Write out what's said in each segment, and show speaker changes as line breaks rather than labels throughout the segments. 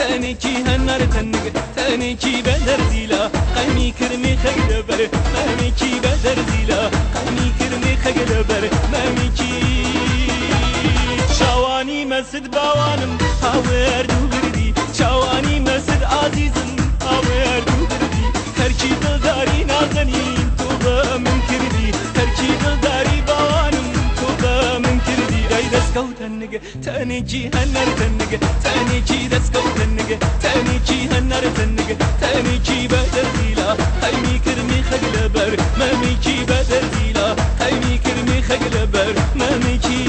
تانيكي هنر تنق تانيكي بدر زيلا قيمي كرمي خجلبر ماميكي بدر زيلا قيمي كرمي خجلبر ماميكي شواني مسد باوانم هاور دوغردي شواني مسد عزيزم هاور دوغردي هركي دلداري نازنين توبا من كردي هركي دلداري باوانم توبا من كردي اي دسكو تنق تانيكي هنر تنق تانيكي دسكو تنق تانيكي هنر تنق تانيكي بدر زيلا قيمي كرمي خجلبر ماميكي بدر زيلا قيمي كرمي خجلبر ماميكي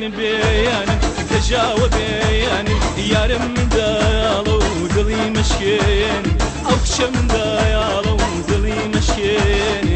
benim beyanım tecavüz beyanım yarım dayalı dili meşken akşam dayalı dili meşken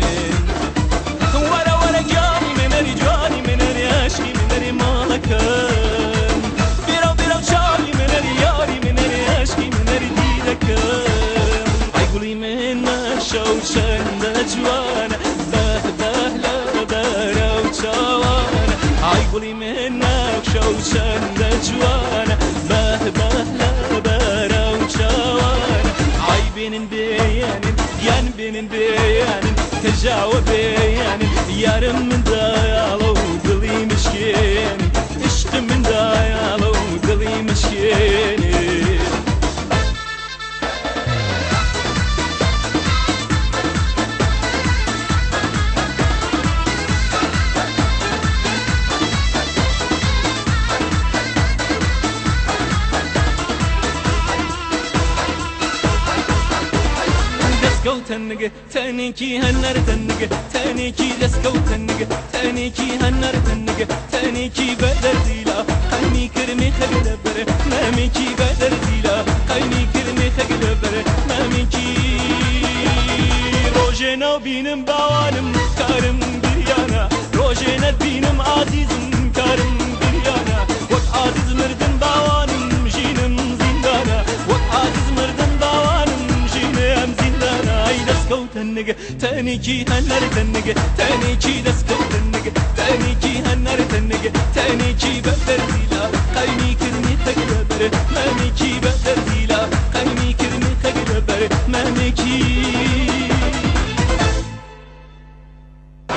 wara wara cani meneri aşkı meneri malakam birav cani meneri yari meneri aşkı meneri dilakam ay guli menna şavşan da cwana bahla barav çawana ay guli منك شوشن دجوانا بهبهلا برا وشوانا عيبين بيان ين بين بيان تجاوب بيان يارم من دايالو دلي مشكين اشت من دايالو دلي مشكين تنق تانيكي هنر تنق تانيكي دسكو تنق تانيكي هنر تنق تانيكي بدر زيلا قيمي كرمي خجلبر ماميكي بدر زيلا قيمي كرمي خجلبر ماميكي روجنا بينم باوانم كارم بريانا روجنا بينم عزيزم كارم بريانا وقت عزيز مردن باوانم جينم زندانا وقت عزيز مردن باوانم جينم زندانا دسكو تنق تانيكي هنر تنق تانيكي دسكو تنق تانيكي هنر تنق تانيكي بدر زيلا قيمي كرمي خجلبر ماميكي بدر زيلا قيمي كرمي خجلبر ماميكي